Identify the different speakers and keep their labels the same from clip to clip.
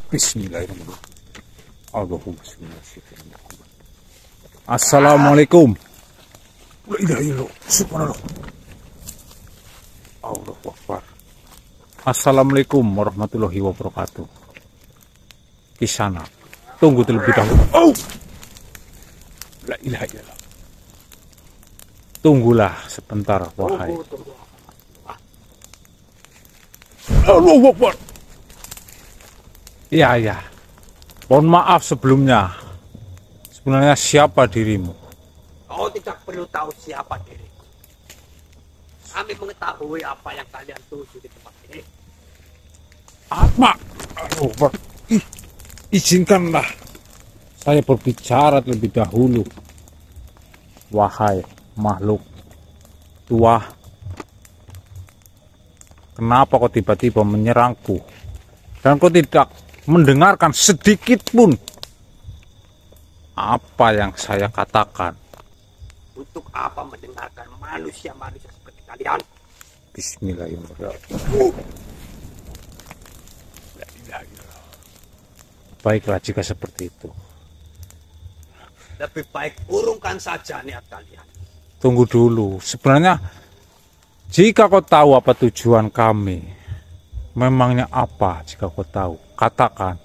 Speaker 1: Bismillahirrahmanirrahim. Allahumma sholli ala sayyidina Muhammad. Assalamualaikum. La ilaha illallah. Subhanallah. Allahu Akbar. Assalamualaikum warahmatullahi wabarakatuh. Kisana. Tunggu terlebih dahulu. Oh. La ilaha illallah. Tunggulah sebentar, wahai. Allahu Akbar. Ya. Mohon maaf sebelumnya. Sebenarnya siapa dirimu?
Speaker 2: Kau tidak perlu tahu siapa diriku. Kami mengetahui apa yang kalian tuju di tempat ini.
Speaker 1: Apa? Aduh, izinkanlah saya berbicara terlebih dahulu. Wahai makhluk tua, kenapa kau tiba-tiba menyerangku? Dan kau tidak mendengarkan sedikit pun apa yang saya katakan.
Speaker 2: Untuk apa mendengarkan manusia-manusia seperti kalian?
Speaker 1: Bismillahirrahmanirrahim. Baiklah jika seperti itu.
Speaker 2: Lebih baik urungkan saja niat kalian.
Speaker 1: Tunggu dulu. Sebenarnya jika kau tahu apa tujuan kami, memangnya apa jika kau tahu? Katakan.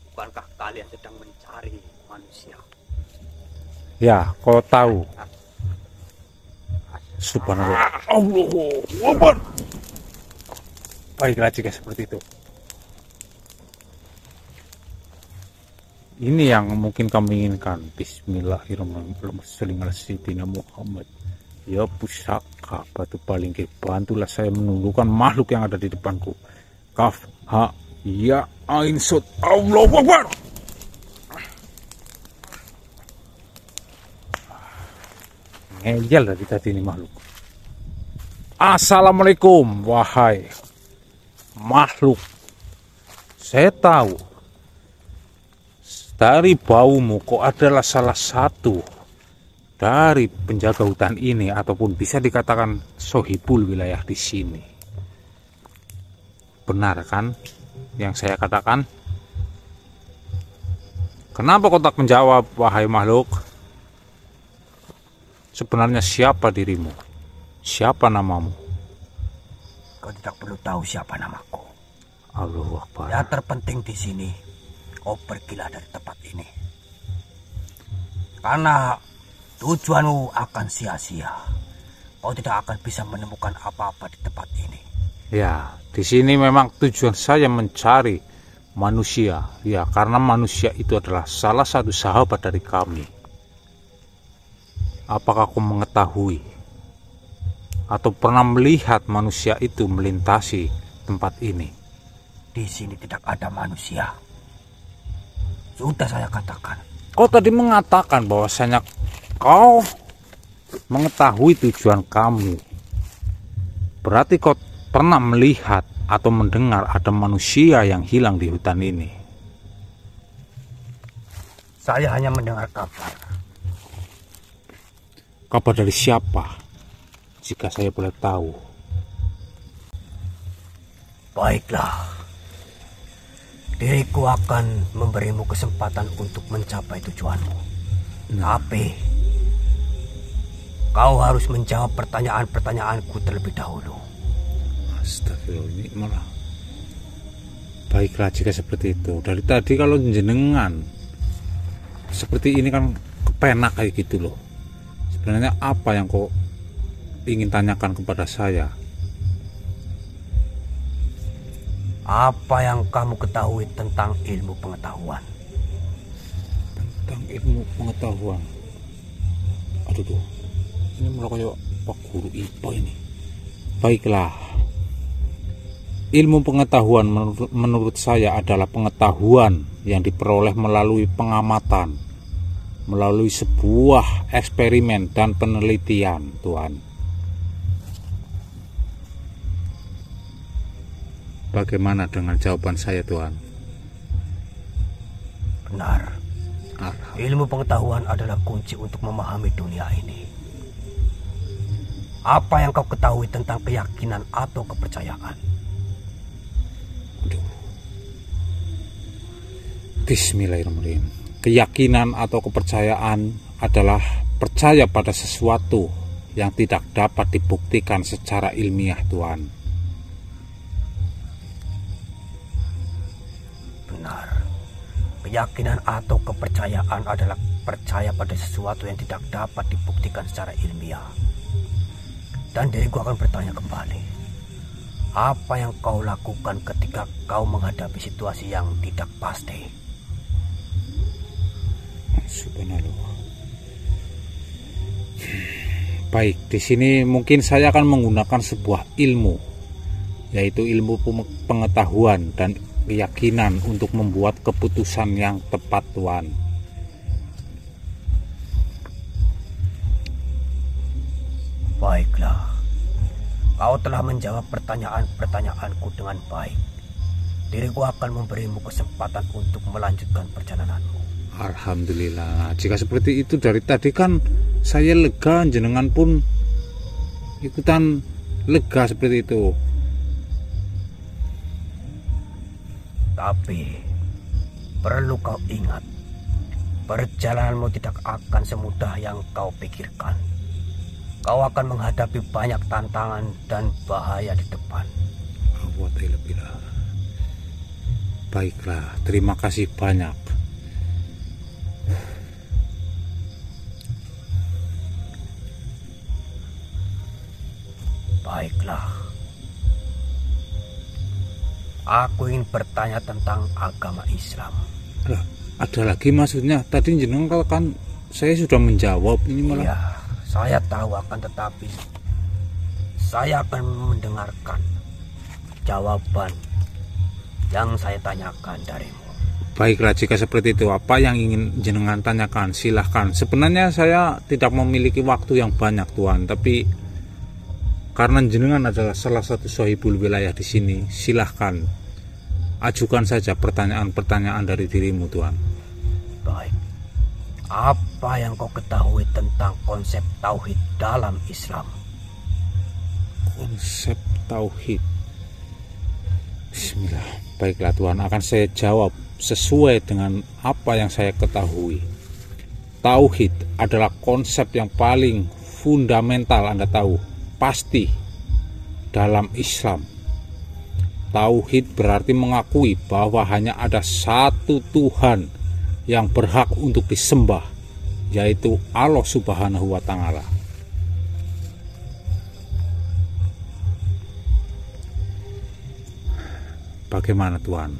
Speaker 2: Bukankah kalian sedang mencari manusia?
Speaker 1: Ya, kau tahu. Subhanallah. Allahu Akbar. Baiklah jika seperti itu. Ini yang mungkin kami inginkan. Bismillahirrahmanirrahim. Muhammad. Ya pusaka batu palingkir, bantulah saya menundukkan makhluk yang ada di depanku. Kaf, ha, ya, ain, sod. Allahu Akbar. Ngeyel dari tadi ini makhluk. Assalamualaikum, wahai makhluk. Saya tahu dari baumu kau adalah salah satu dari penjaga hutan ini, ataupun bisa dikatakan sohibul wilayah di sini. Benar kan yang saya katakan? Kenapa kau tak menjawab, wahai makhluk? Sebenarnya siapa dirimu? Siapa namamu?
Speaker 2: Kau tidak perlu tahu siapa namaku.
Speaker 1: Allahu Akbar.
Speaker 2: Yang terpenting di sini, kau pergilah dari tempat ini. Karena tujuanmu akan sia-sia. Kau tidak akan bisa menemukan apa-apa di tempat ini.
Speaker 1: Ya, di sini memang tujuan saya mencari manusia. Ya, karena manusia itu adalah salah satu sahabat dari kami. Apakah kau mengetahui atau pernah melihat manusia itu melintasi tempat ini?
Speaker 2: Di sini tidak ada manusia. Sudah saya katakan.
Speaker 1: Kau tadi mengatakan bahwasanya kau mengetahui tujuan kami. Berarti kau pernah melihat atau mendengar ada manusia yang hilang di hutan ini.
Speaker 2: Saya hanya mendengar kabar.
Speaker 1: Kabar dari siapa? Jika saya boleh tahu.
Speaker 2: Baiklah. Diriku akan memberimu kesempatan untuk mencapai tujuanmu. Tapi kau harus menjawab pertanyaan-pertanyaanku terlebih dahulu.
Speaker 1: Astagfirullah, ini malah. Baiklah jika seperti itu. Dari tadi kalau jenengan seperti ini kan kepenak kayak gitu loh. Sebenarnya apa yang kau ingin tanyakan kepada saya?
Speaker 2: Apa yang kamu ketahui tentang ilmu pengetahuan?
Speaker 1: Tentang ilmu pengetahuan. Aduh tuh. Ini malah kayak Pak Guru IPA ini. Baiklah. Ilmu pengetahuan menurut saya adalah pengetahuan yang diperoleh melalui pengamatan, melalui sebuah eksperimen dan penelitian, Tuhan. Bagaimana dengan jawaban saya, Tuhan?
Speaker 2: Benar. Ilmu pengetahuan adalah kunci untuk memahami dunia ini. Apa yang kau ketahui tentang keyakinan atau kepercayaan?
Speaker 1: Bismillahirrahmanirrahim. Keyakinan atau kepercayaan adalah percaya pada sesuatu yang tidak dapat dibuktikan secara ilmiah, Tuhan.
Speaker 2: Benar. Keyakinan atau kepercayaan adalah percaya pada sesuatu yang tidak dapat dibuktikan secara ilmiah. Dan diriku akan bertanya kembali, apa yang kau lakukan ketika kau menghadapi situasi yang tidak pasti?
Speaker 1: Subhanallah. Baik, di sini mungkin saya akan menggunakan sebuah ilmu, yaitu ilmu pengetahuan dan keyakinan untuk membuat keputusan yang tepat, Tuhan.
Speaker 2: Baiklah, kau telah menjawab pertanyaan-pertanyaanku dengan baik. Diriku akan memberimu kesempatan untuk melanjutkan perjalananmu.
Speaker 1: Alhamdulillah. Jika seperti itu dari tadi kan saya lega, jenengan pun ikutan lega seperti itu.
Speaker 2: Tapi perlu kau ingat, perjalananmu tidak akan semudah yang kau pikirkan. Kau akan menghadapi banyak tantangan dan bahaya di depan.
Speaker 1: Baiklah, terima kasih banyak.
Speaker 2: Baiklah. Aku ingin bertanya tentang agama Islam.
Speaker 1: Ada lagi maksudnya? Tadi jenengan kan saya sudah menjawab, ini malah.
Speaker 2: Iya, saya tahu, akan tetapi saya akan mendengarkan jawaban yang saya tanyakan darimu.
Speaker 1: Baiklah, jika seperti itu, apa yang ingin jenengan tanyakan? Silahkan. Sebenarnya saya tidak memiliki waktu yang banyak, Tuhan, tapi karena jenengan adalah salah satu sohibul wilayah di sini, silahkan ajukan saja pertanyaan-pertanyaan dari dirimu, Tuhan.
Speaker 2: Baik. Apa yang kau ketahui tentang konsep tauhid dalam Islam?
Speaker 1: Konsep tauhid. Bismillah. Baiklah, Tuhan, akan saya jawab sesuai dengan apa yang saya ketahui. Tauhid adalah konsep yang paling fundamental, Anda tahu, pasti dalam Islam. Tauhid berarti mengakui bahwa hanya ada satu Tuhan yang berhak untuk disembah, yaitu Allah Subhanahu wa Ta'ala. Bagaimana, Tuhan?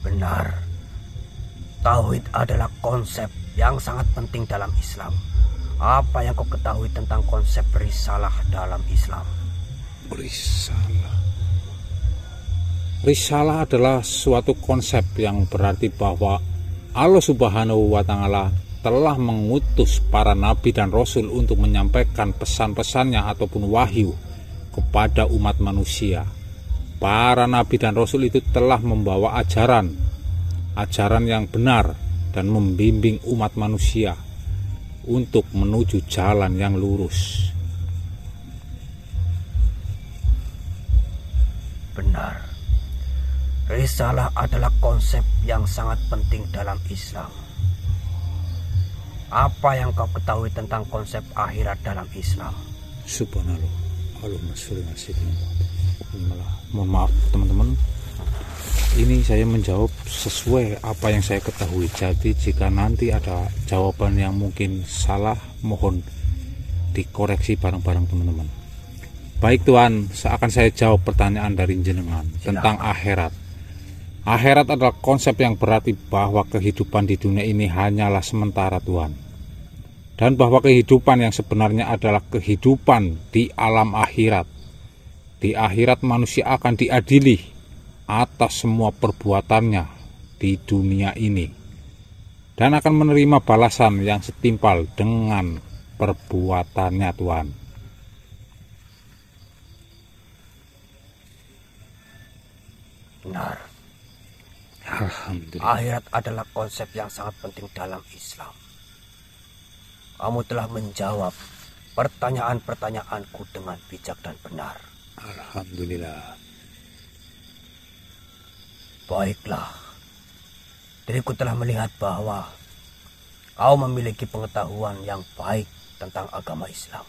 Speaker 2: Benar. Tauhid adalah konsep yang sangat penting dalam Islam. Apa yang kau ketahui tentang konsep risalah dalam Islam?
Speaker 1: Risalah. Risalah adalah suatu konsep yang berarti bahwa Allah Subhanahu wa Ta'ala telah mengutus para nabi dan rasul untuk menyampaikan pesan-pesannya ataupun wahyu kepada umat manusia. Para nabi dan rasul itu telah membawa ajaran yang benar dan membimbing umat manusia untuk menuju jalan yang lurus.
Speaker 2: Benar. Risalah adalah konsep yang sangat penting dalam Islam. Apa yang kau ketahui tentang konsep akhirat dalam Islam?
Speaker 1: Subhanallah. Allahumma sholli ala sayyidina. Mohon maaf teman-teman, ini saya menjawab sesuai apa yang saya ketahui. Jadi jika nanti ada jawaban yang mungkin salah, mohon dikoreksi bareng-bareng teman-teman. Baik, Tuhan, akan saya jawab pertanyaan dari jenengan tentang akhirat. Akhirat adalah konsep yang berarti bahwa kehidupan di dunia ini hanyalah sementara, Tuhan. Dan bahwa kehidupan yang sebenarnya adalah kehidupan di alam akhirat. Di akhirat manusia akan diadili atas semua perbuatannya di dunia ini. Dan akan menerima balasan yang setimpal dengan perbuatannya, Tuhan.
Speaker 2: Benar.
Speaker 1: Alhamdulillah.
Speaker 2: Akhirat adalah konsep yang sangat penting dalam Islam. Kamu telah menjawab pertanyaan-pertanyaanku dengan bijak dan benar.
Speaker 1: Alhamdulillah.
Speaker 2: Baiklah. Diriku telah melihat bahwa kau memiliki pengetahuan yang baik tentang agama Islam.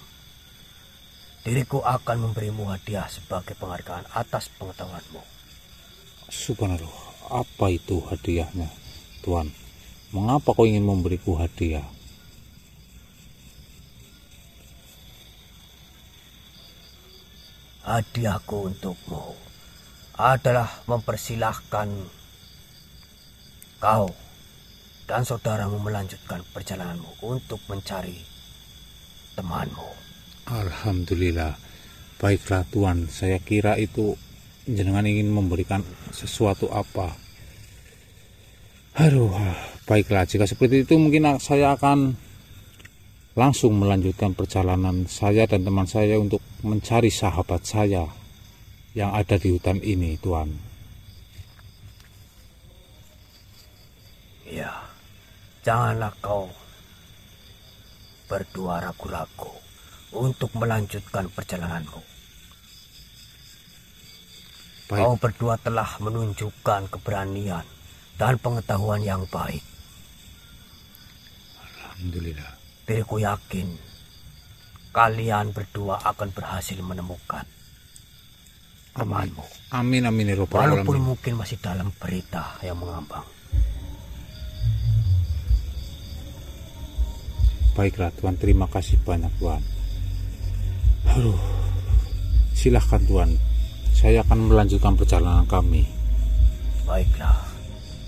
Speaker 2: Diriku akan memberimu hadiah sebagai penghargaan atas pengetahuanmu.
Speaker 1: Subhanallah, apa itu hadiahnya, Tuan? Mengapa kau ingin memberiku hadiah?
Speaker 2: Hadiahku untukmu adalah mempersilahkan kau dan saudaramu melanjutkan perjalananmu untuk mencari temanmu.
Speaker 1: Alhamdulillah. Baiklah Tuan, saya kira itu jenengan ingin memberikan sesuatu apa. Aduh, baiklah, jika seperti itu mungkin saya akan langsung melanjutkan perjalanan saya dan teman saya untuk mencari sahabat saya yang ada di hutan ini, Tuan.
Speaker 2: Ya, janganlah kau berdua ragu-ragu untuk melanjutkan perjalananmu.
Speaker 1: Baik.
Speaker 2: Kau berdua telah menunjukkan keberanian dan pengetahuan yang baik.
Speaker 1: Alhamdulillah.
Speaker 2: Diriku yakin kalian berdua akan berhasil menemukan temanmu.
Speaker 1: Amin amin ya Rabbal
Speaker 2: Walaupun
Speaker 1: alamin.
Speaker 2: mungkin masih dalam berita yang mengambang.
Speaker 1: Baiklah Tuan, terima kasih banyak Tuan. Aduh, silahkan Tuan, saya akan melanjutkan perjalanan kami.
Speaker 2: Baiklah,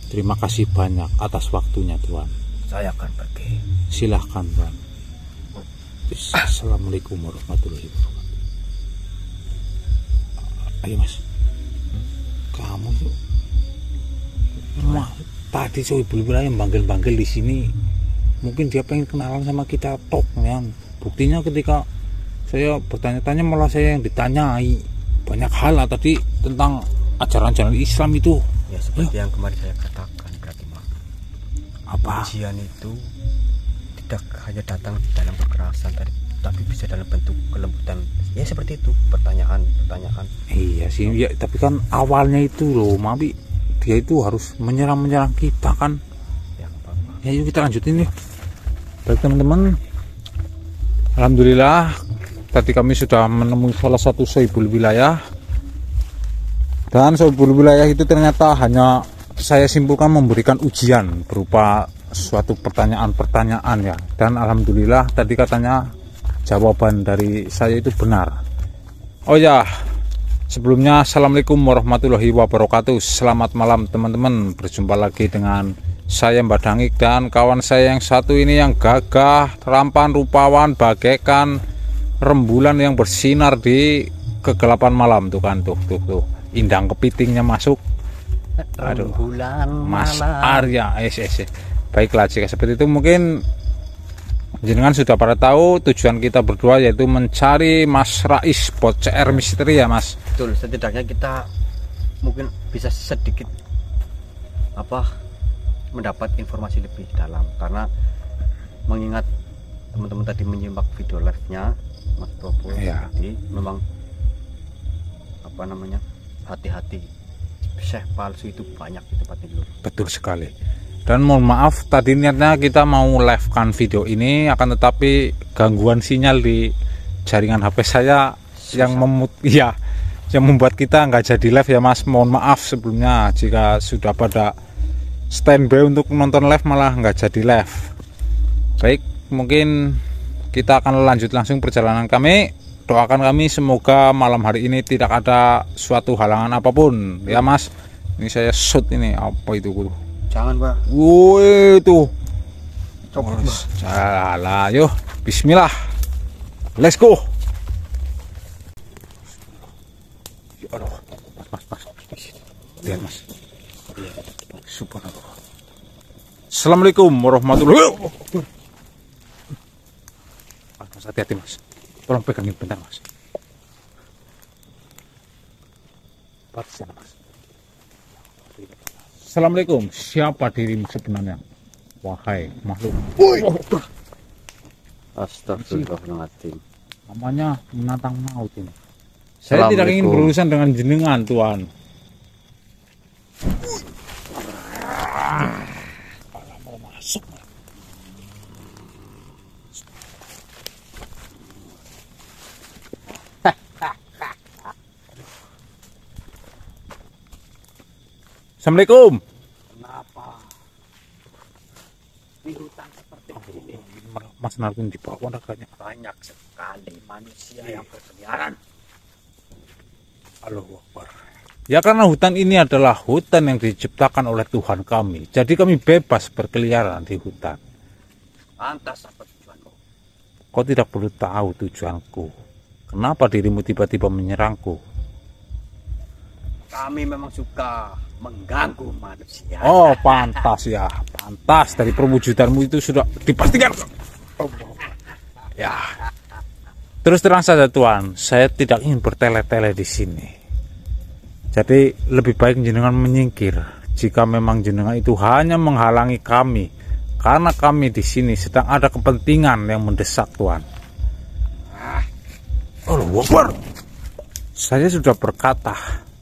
Speaker 1: Terima kasih banyak atas waktunya Tuan.
Speaker 2: saya akan pergi.
Speaker 1: Silahkan Tuan. Assalamualaikum warahmatullahi wabarakatuh. Ayo Mas, kamu tuh tadi ibu yang banggil-banggil di sini. Mungkin dia pengen kenalan sama kita tok ya. Buktinya ketika saya bertanya-tanya malah saya yang ditanyai banyak hal lah tadi tentang ajaran-ajaran Islam itu.
Speaker 2: Ya seperti yang kemarin saya katakan berarti Mak.
Speaker 1: Apa?
Speaker 2: Ujian itu tidak hanya datang dalam kekerasan tapi bisa dalam bentuk kelembutan. Ya seperti itu, pertanyaan.
Speaker 1: Iya sih, ya, tapi kan awalnya itu loh, Mabi dia itu harus menyerang kita kan.
Speaker 2: Ya apa-apa.
Speaker 1: Ya yuk kita lanjutin nih. Baik teman-teman, alhamdulillah tadi kami sudah menemui salah satu sohibul wilayah. Dan sohibul wilayah itu ternyata hanya saya simpulkan memberikan ujian berupa suatu pertanyaan-pertanyaan ya. Dan alhamdulillah tadi katanya jawaban dari saya itu benar. Oh ya, sebelumnya assalamualaikum warahmatullahi wabarakatuh. Selamat malam teman-teman. Berjumpa lagi dengan saya Mbak Dangik dan kawan saya yang satu ini yang gagah, tampan, rupawan, bagaikan rembulan yang bersinar di kegelapan malam. Tuh kan, tuh indang kepitingnya masuk. Aduh,
Speaker 2: Rembulan
Speaker 1: Mas
Speaker 2: malam.
Speaker 1: Arya. Baiklah, jika seperti itu mungkin jenengan sudah pada tahu tujuan kita berdua yaitu mencari Mas Rais bot CR misteri ya Mas.
Speaker 2: Betul, setidaknya kita mungkin bisa sedikit mendapat informasi lebih dalam karena mengingat teman-teman tadi menyimak video live-nya Mas Bobo.
Speaker 1: Ya.
Speaker 2: Jadi memang hati-hati, syekh palsu itu banyak di tempat ini.
Speaker 1: Betul sekali. Dan mohon maaf tadi niatnya kita mau live kan video ini akan tetapi gangguan sinyal di jaringan HP saya yang membuat kita nggak jadi live ya Mas. Mohon maaf sebelumnya jika sudah pada standby untuk nonton live malah nggak jadi live. Baik, mungkin kita akan lanjut langsung perjalanan kami. Doakan kami semoga malam hari ini tidak ada suatu halangan apapun ya Mas. Ini saya shoot ini apa itu guru?
Speaker 2: Jangan Pak.
Speaker 1: Woi tuh.
Speaker 2: Copot Pak.
Speaker 1: Salah, yuk bismillah. Let's go. Aduh, Mas. Lihat Mas. Subhanallah. Assalamualaikum warahmatullahi wabarakatuh. Mas, hati-hati Mas. Tolong pegangin bentar Mas. Partisan Mas. Assalamualaikum. Siapa dirimu sebenarnya? Wahai makhluk.
Speaker 2: Astagfirullahaladzim.
Speaker 1: Namanya menantang maut ini. Saya tidak ingin berurusan dengan jenengan Tuhan. Assalamualaikum.
Speaker 2: Kenapa di hutan seperti ini
Speaker 1: Mas Narkin di bawah agaknya.
Speaker 2: banyak sekali manusia yang berkeliaran?
Speaker 1: Allahu Akbar. Ya karena hutan ini adalah hutan yang diciptakan oleh Tuhan kami. Jadi kami bebas berkeliaran di hutan.
Speaker 2: Lantas apa tujuanmu?
Speaker 1: Kau tidak perlu tahu tujuanku. Kenapa dirimu tiba-tiba menyerangku?
Speaker 2: Kami memang suka mengganggu manusia.
Speaker 1: Oh pantas ya, pantas. Dari perwujudanmu itu sudah dipastikan. Ya. Terus terang saja Tuhan, saya tidak ingin bertele-tele di sini. Jadi lebih baik jenengan menyingkir jika memang jenengan itu hanya menghalangi kami, karena kami di sini sedang ada kepentingan yang mendesak Tuhan. Allahu Akbar. Saya sudah berkata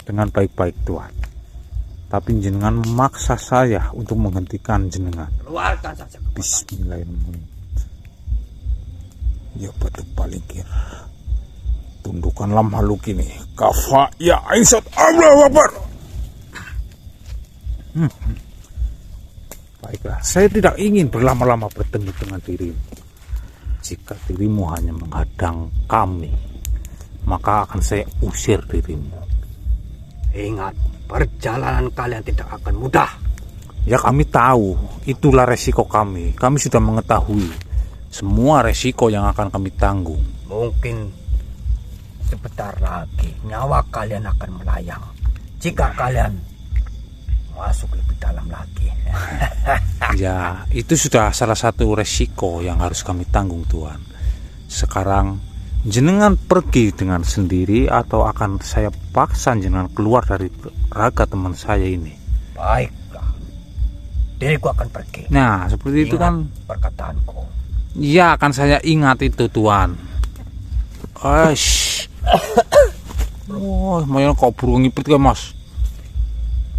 Speaker 1: dengan baik-baik Tuhan, tapi jenengan memaksa saya untuk menghentikan jenengan.
Speaker 2: Keluarkan saja kekuatan.
Speaker 1: Bismillahirrahmanirrahim. Ya pada palingkir. Tundukkanlah makhluk ini. Kafa ya Aisyah. Allahu Akbar. Baiklah, saya tidak ingin berlama-lama bertemu dengan dirimu. Jika dirimu hanya menghadang kami, maka akan saya usir dirimu.
Speaker 2: Ingat, perjalanan kalian tidak akan mudah.
Speaker 1: Ya kami tahu, itulah resiko kami. Kami sudah mengetahui semua resiko yang akan kami tanggung.
Speaker 2: Mungkin sebentar lagi nyawa kalian akan melayang jika kalian masuk lebih dalam lagi.
Speaker 1: Ya, itu sudah salah satu resiko yang harus kami tanggung Tuhan. Sekarang jenengan pergi dengan sendiri atau akan saya paksa jenengan keluar dari raga teman saya ini?
Speaker 2: Baiklah, diriku akan pergi.
Speaker 1: Nah, seperti itu kan
Speaker 2: perkataanku.
Speaker 1: ya akan saya ingat itu Tuhan. Aish. Wah, lumayan kau burung ngiprit ya Mas.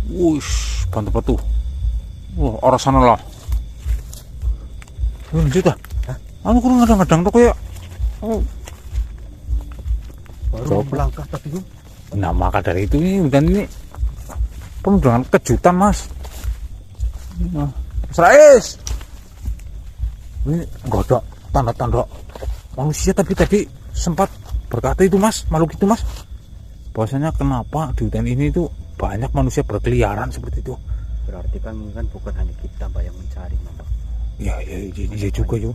Speaker 1: Wush, bantu-bantu. Wah, arah sana lah. Lanjut ah. Anu kurang ngadang-ngadang tuh kayak. Oh.
Speaker 2: Baru melangkah tadi.
Speaker 1: Nah, maka dari itu ini dan ini penuh dengan kejutan Mas. Nah, Mas Rais. Ini enggak ada tanda-tanda manusia, tapi tadi sempat berkata itu Mas, makhluk itu Mas, bahwasanya kenapa di hutan ini itu banyak manusia berkeliaran seperti itu.
Speaker 2: Berarti kan bukan hanya kita Mbak yang mencari Mbak.
Speaker 1: Ya juga yuk.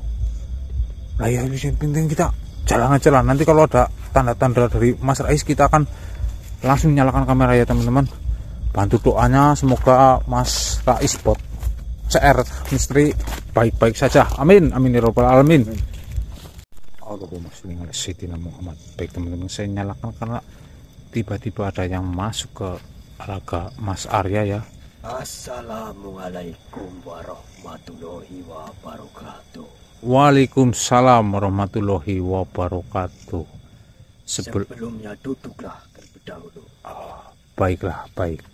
Speaker 1: Nah ya yang penting kita jalan aja lah. Nanti kalau ada tanda-tanda dari Mas Rais kita akan langsung nyalakan kamera ya teman-teman. Bantu doanya semoga Mas Rais bot CR misteri baik-baik saja. Amin amin ya rabbal alamin. Allahumma sholli ala sayyidina Muhammad. Baik teman-teman, saya nyalakan karena tiba-tiba ada yang masuk ke raga Mas Arya ya.
Speaker 2: Assalamualaikum warahmatullahi wabarakatuh.
Speaker 1: Waalaikumsalam warahmatullahi wabarakatuh.
Speaker 2: Sebelumnya duduklah terlebih dahulu.
Speaker 1: Baiklah, baik.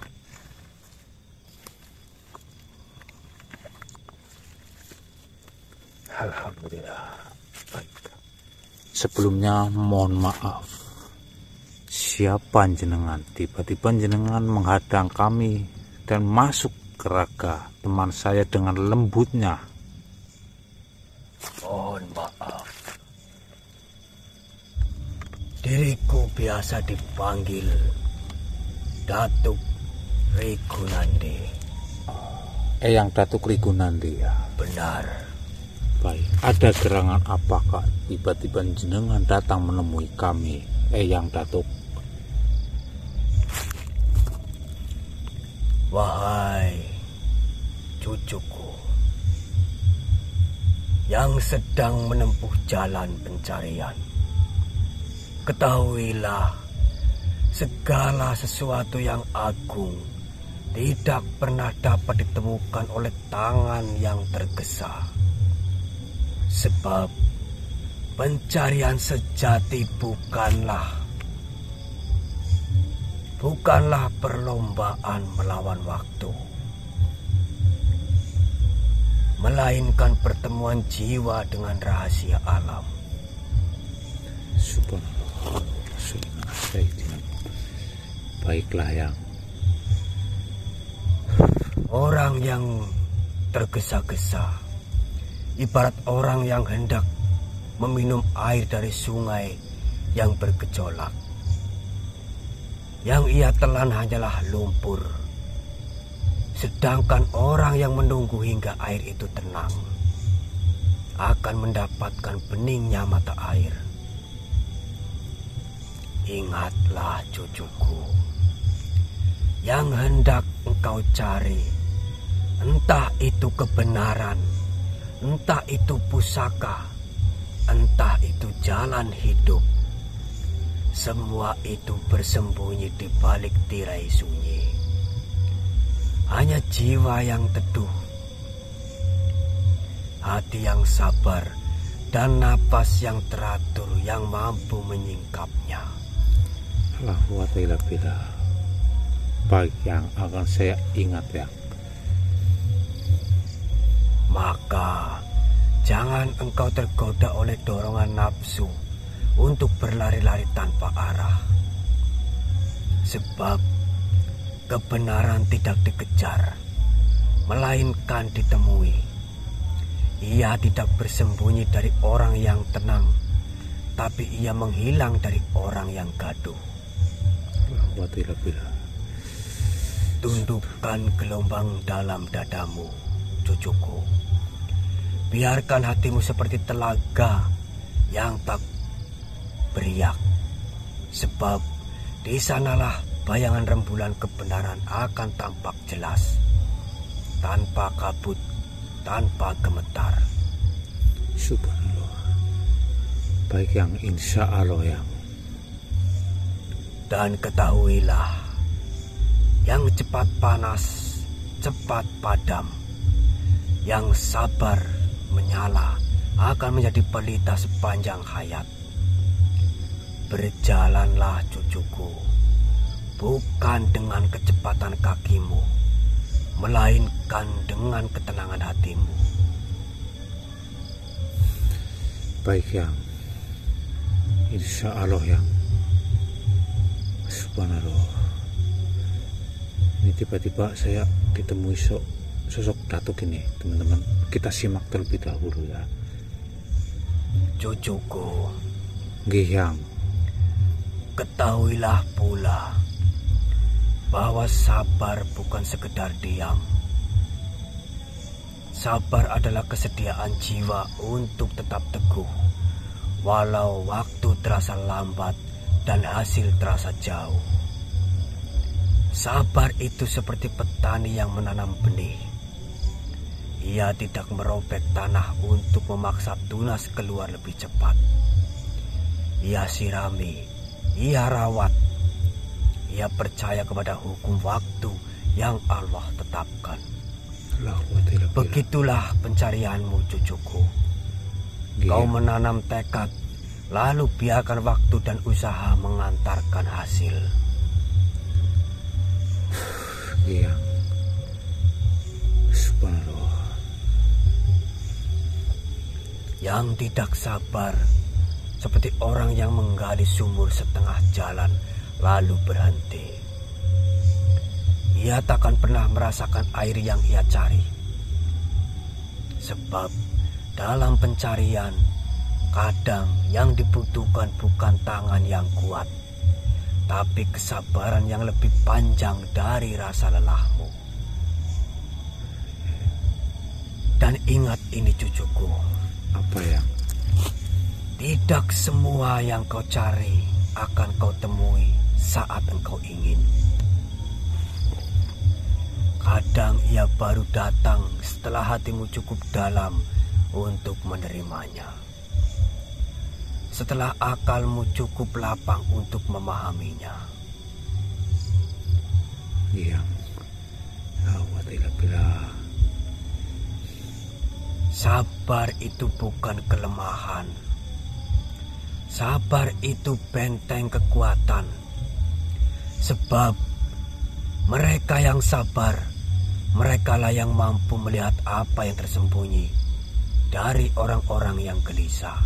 Speaker 1: Alhamdulillah. Baik. Sebelumnya mohon maaf. Siapa jenengan? Tiba-tiba jenengan menghadang kami dan masuk ke raga teman saya dengan lembutnya.
Speaker 2: Mohon maaf. Diriku biasa dipanggil Datuk Rigunandi.
Speaker 1: Eyang Datuk Rigunandi ya.
Speaker 2: Benar.
Speaker 1: Baik, ada gerangan apakah tiba-tiba jenengan datang menemui kami, Eyang Datuk?
Speaker 2: Wahai cucuku yang sedang menempuh jalan pencarian, ketahuilah segala sesuatu yang agung tidak pernah dapat ditemukan oleh tangan yang tergesa. Sebab pencarian sejati bukanlah perlombaan melawan waktu, melainkan pertemuan jiwa dengan rahasia alam.
Speaker 1: Subhanallah. Baiklah yang
Speaker 2: orang yang tergesa-gesa, ibarat orang yang hendak meminum air dari sungai yang bergejolak. Yang ia telan hanyalah lumpur, sedangkan orang yang menunggu hingga air itu tenang akan mendapatkan beningnya mata air. Ingatlah cucuku, yang hendak engkau cari, entah itu kebenaran, entah itu pusaka, entah itu jalan hidup, semua itu bersembunyi di balik tirai sunyi. Hanya jiwa yang teduh, hati yang sabar, dan napas yang teratur yang mampu menyingkapnya.
Speaker 1: Alhamdulillah. Baik yang akan saya ingat ya.
Speaker 2: Maka jangan engkau tergoda oleh dorongan nafsu untuk berlari-lari tanpa arah. Sebab kebenaran tidak dikejar, melainkan ditemui. Ia tidak bersembunyi dari orang yang tenang, tapi ia menghilang dari orang yang gaduh.
Speaker 1: Alhamdulillah.
Speaker 2: Tundukkan gelombang dalam dadamu, cucuku. Biarkan hatimu seperti telaga yang tak beriak, sebab di sanalah bayangan rembulan kebenaran akan tampak jelas, tanpa kabut, tanpa gemetar.
Speaker 1: Subhanallah. Baik yang insya Allah yang.
Speaker 2: Dan ketahuilah, yang cepat panas, cepat padam, yang sabar menyala akan menjadi pelita sepanjang hayat. Berjalanlah cucuku, bukan dengan kecepatan kakimu, melainkan dengan ketenangan hatimu.
Speaker 1: Baik yang insya Allah yang. Subhanallah. Ini tiba-tiba saya ditemui sosok datuk ini, teman-teman. Kita simak terlebih dahulu ya.
Speaker 2: Cucuku,
Speaker 1: Nggih yang.
Speaker 2: ketahuilah pula bahwa sabar bukan sekedar diam. Sabar adalah kesediaan jiwa untuk tetap teguh, walau waktu terasa lambat dan hasil terasa jauh. Sabar itu seperti petani yang menanam benih. Ia tidak merobek tanah untuk memaksa tunas keluar lebih cepat. Ia sirami, ia rawat. Ia percaya kepada hukum waktu yang Allah tetapkan. Begitulah pencarianmu, cucuku. Kau menanam tekad, lalu biarkan waktu dan usaha mengantarkan hasil.
Speaker 1: Iya. Subhanallah.
Speaker 2: Yang tidak sabar seperti orang yang menggali sumur setengah jalan lalu berhenti. Ia takkan pernah merasakan air yang ia cari. Sebab dalam pencarian, kadang yang dibutuhkan bukan tangan yang kuat, tapi kesabaran yang lebih panjang dari rasa lelahmu. Dan ingat ini, cucuku.
Speaker 1: Apa ya?
Speaker 2: Tidak semua yang kau cari akan kau temui saat engkau ingin. Kadang ia baru datang setelah hatimu cukup dalam untuk menerimanya. Setelah akalmu cukup lapang untuk memahaminya.
Speaker 1: Iya. Alhamdulillah.
Speaker 2: Sabar itu bukan kelemahan. Sabar itu benteng kekuatan. Sebab mereka yang sabar, merekalah yang mampu melihat apa yang tersembunyi dari orang-orang yang gelisah.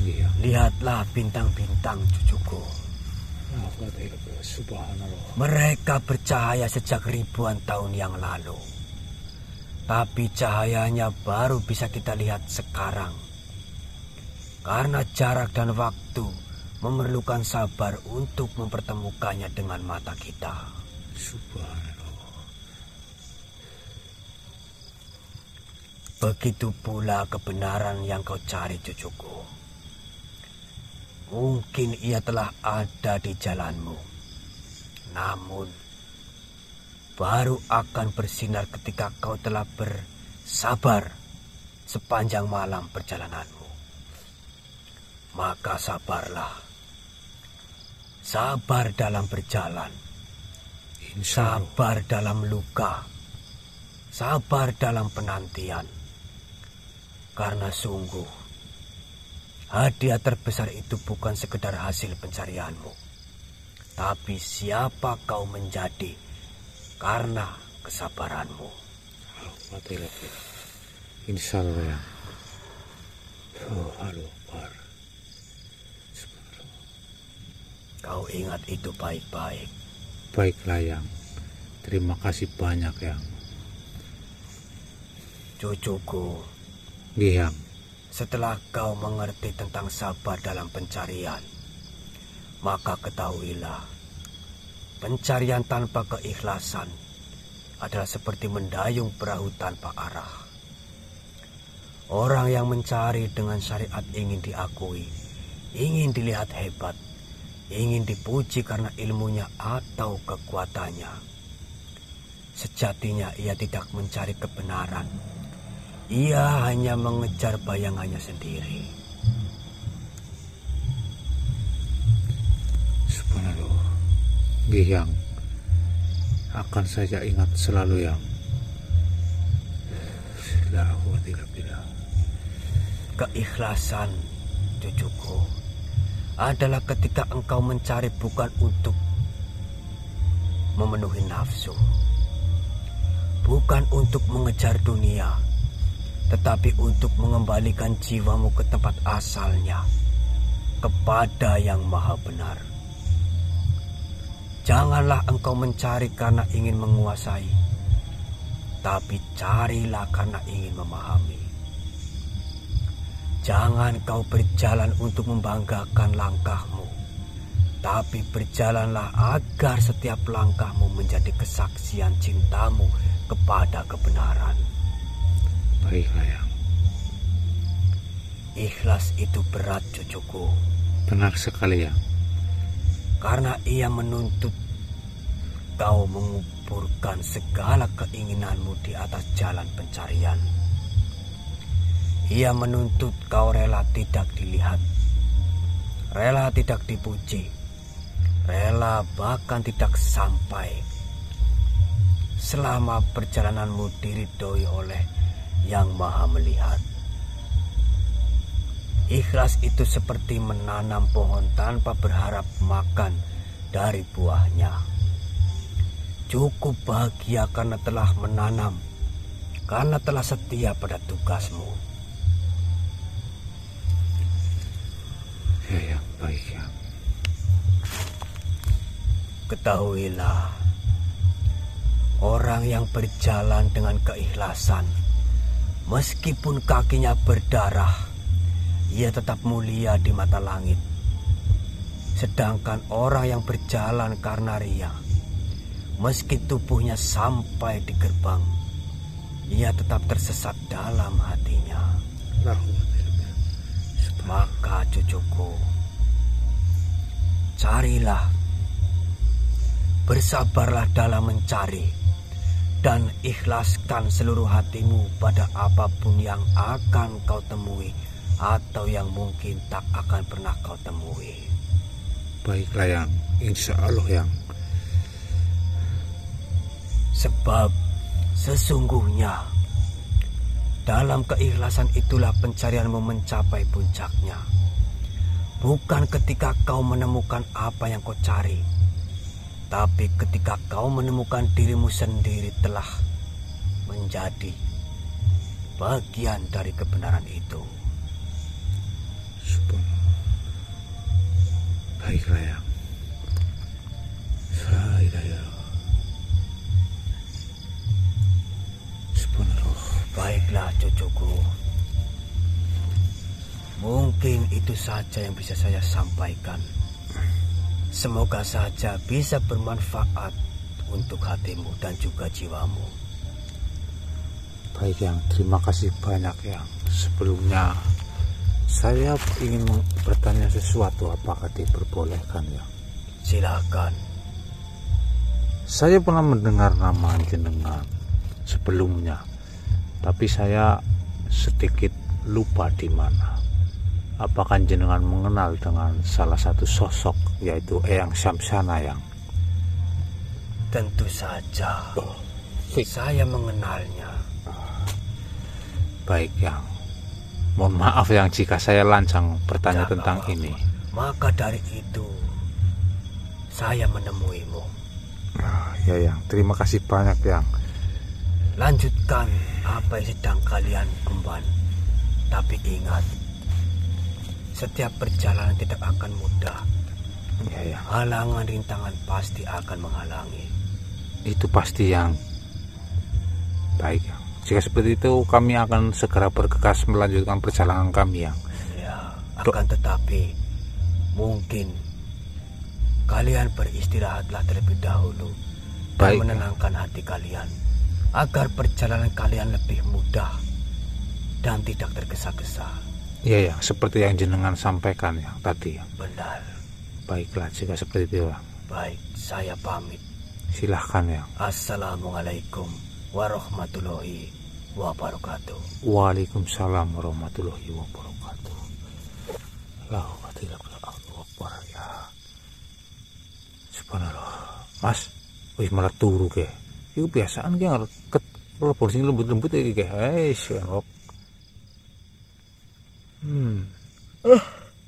Speaker 1: Iya.
Speaker 2: Lihatlah bintang-bintang, cucuku.
Speaker 1: Subhanallah.
Speaker 2: Mereka bercahaya sejak ribuan tahun yang lalu. Tapi cahayanya baru bisa kita lihat sekarang. Karena jarak dan waktu memerlukan sabar untuk mempertemukannya dengan mata kita.
Speaker 1: Subhanallah.
Speaker 2: Begitu pula kebenaran yang kau cari, cucuku. Mungkin ia telah ada di jalanmu. Namun, baru akan bersinar ketika kau telah bersabar sepanjang malam perjalananmu. Maka sabarlah. Sabar dalam berjalan. Sabar dalam luka. Sabar dalam penantian. Karena sungguh, hadiah terbesar itu bukan sekedar hasil pencarianmu. Tapi siapa kau menjadi karena kesabaranmu.
Speaker 1: Insya Allah ya. Halo, Par.
Speaker 2: Kau ingat itu baik-baik.
Speaker 1: Baiklah yang. Terima kasih banyak yang.
Speaker 2: Cucuku,
Speaker 1: Yang.
Speaker 2: setelah kau mengerti tentang sabar dalam pencarian, maka ketahuilah, pencarian tanpa keikhlasan adalah seperti mendayung perahu tanpa arah. Orang yang mencari dengan syariat ingin diakui, ingin dilihat hebat, ingin dipuji karena ilmunya atau kekuatannya. Sejatinya ia tidak mencari kebenaran. Ia hanya mengejar bayangannya sendiri.
Speaker 1: Subhanallah. Yang. Akan saya ingat selalu yang. La quwwata illa billah.
Speaker 2: Keikhlasan, cucuku, adalah ketika engkau mencari bukan untuk memenuhi nafsu, bukan untuk mengejar dunia, tetapi untuk mengembalikan jiwamu ke tempat asalnya, kepada yang maha benar. Janganlah engkau mencari karena ingin menguasai, tapi carilah karena ingin memahami. Jangan kau berjalan untuk membanggakan langkahmu, tapi berjalanlah agar setiap langkahmu menjadi kesaksian cintamu kepada kebenaran.
Speaker 1: Baiklah yang.
Speaker 2: Ikhlas itu berat, cucuku.
Speaker 1: Benar sekali yang.
Speaker 2: Karena ia menuntut kau menguburkan segala keinginanmu di atas jalan pencarian. Ia menuntut kau rela tidak dilihat, rela tidak dipuji, rela bahkan tidak sampai, selama perjalananmu diridhoi oleh Yang Maha Melihat. Ikhlas itu seperti menanam pohon tanpa berharap makan dari buahnya. Cukup bahagia karena telah menanam, karena telah setia pada tugasmu.
Speaker 1: Ya yang baik ya.
Speaker 2: Ketahuilah, orang yang berjalan dengan keikhlasan, meskipun kakinya berdarah, ia tetap mulia di mata langit. Sedangkan orang yang berjalan karena ria, meski tubuhnya sampai di gerbang, ia tetap tersesat dalam hatinya. Maka cucuku, carilah, bersabarlah dalam mencari, dan ikhlaskan seluruh hatimu pada apapun yang akan kau temui atau yang mungkin tak akan pernah kau temui.
Speaker 1: Baiklah yang. Insya Allah yang.
Speaker 2: Sebab sesungguhnya dalam keikhlasan itulah pencarianmu mencapai puncaknya. Bukan ketika kau menemukan apa yang kau cari, tapi ketika kau menemukan dirimu sendiri telah menjadi bagian dari kebenaran itu.
Speaker 1: Baiklah yang.
Speaker 2: Baiklah cucuku. Mungkin itu saja yang bisa saya sampaikan. Semoga saja bisa bermanfaat untuk hatimu dan juga jiwamu.
Speaker 1: Baik Yang, terima kasih banyak Yang. Sebelumnya saya ingin bertanya sesuatu, apakah diperbolehkan Yang?
Speaker 2: Silakan.
Speaker 1: Saya pernah mendengar nama jenengan sebelumnya, tapi saya sedikit lupa di mana. Apakah jenengan mengenal dengan salah satu sosok, yaitu Eyang Syamsana Yang?
Speaker 2: Tentu saja. Saya mengenalnya.
Speaker 1: Baik Yang, mohon maaf Yang jika saya lancang bertanya tentang ini.
Speaker 2: Maka dari itu saya menemuimu.
Speaker 1: Ya Yang, terima kasih banyak Yang.
Speaker 2: Lanjutkan apa yang sedang kalian emban. Tapi ingat, setiap perjalanan tidak akan mudah.
Speaker 1: Ya Yang.
Speaker 2: Halangan rintangan pasti akan menghalangi.
Speaker 1: Itu pasti Yang. Baik Yang, jika seperti itu kami akan segera bergegas melanjutkan perjalanan kami Yang.
Speaker 2: Ya, akan tetapi mungkin kalian beristirahatlah terlebih dahulu dan
Speaker 1: Baik.
Speaker 2: menenangkan hati kalian agar perjalanan kalian lebih mudah dan tidak tergesa-gesa.
Speaker 1: Iya Yang, seperti yang jenengan sampaikan Yang tadi Yang.
Speaker 2: Benar.
Speaker 1: Baiklah jika seperti itu Yang.
Speaker 2: Baik, saya pamit.
Speaker 1: Silahkan Yang.
Speaker 2: Assalamualaikum warahmatullahi wabarakatuh.
Speaker 1: Waalaikumsalam warahmatullahi wabarakatuh. Allahu Akbar ya. Subhanallah. Mas, wis malah turu ke. Iku biasaan ki ngereket telepon sing lembut-lembut iki ke. Syarok.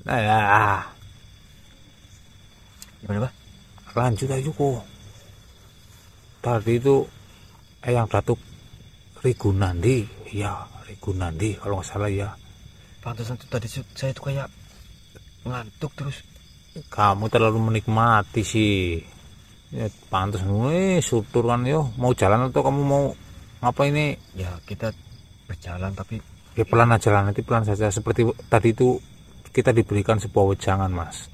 Speaker 1: Nah, ya.
Speaker 2: Gimana, Pak?
Speaker 1: Lanjut aja kok. Tadi itu Eyang Datuk Rigunandi, ya Rigunandi kalau nggak salah ya.
Speaker 2: Pantesan tuh tadi saya tuh kayak ngantuk terus.
Speaker 1: Kamu terlalu menikmati sih. Ya, pantas sutur kan yo. Mau jalan atau kamu mau ngapa ini?
Speaker 2: Ya kita berjalan tapi
Speaker 1: Ya pelan aja lah, nanti pelan saja. Seperti tadi itu kita diberikan sebuah wejangan Mas.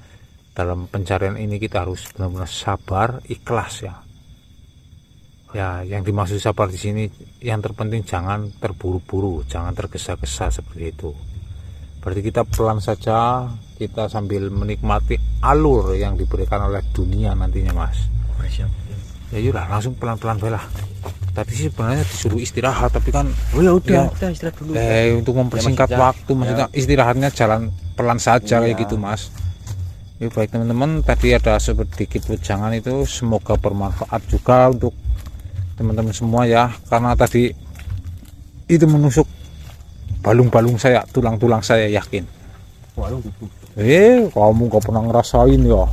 Speaker 1: Dalam pencarian ini kita harus benar-benar sabar, ikhlas ya. Ya, yang dimaksud sabar di sini, yang terpenting jangan terburu-buru, jangan tergesa-gesa seperti itu. Berarti kita pelan saja, kita sambil menikmati alur yang diberikan oleh dunia nantinya Mas.
Speaker 2: siap.
Speaker 1: Ya yaudah, langsung pelan-pelan lah. Tadi sih sebenarnya disuruh istirahat, tapi kan
Speaker 2: ya udah istirahat dulu.
Speaker 1: Untuk mempersingkat waktu, maksudnya istirahatnya jalan pelan saja kayak gitu Mas. Ya baik teman-teman, tadi ada sedikit wejangan itu, semoga bermanfaat juga untuk teman-teman semua ya, karena tadi itu menusuk balung-balung saya, tulang-tulang saya yakin.
Speaker 2: Waduh.
Speaker 1: Kamu gak pernah ngerasain ya.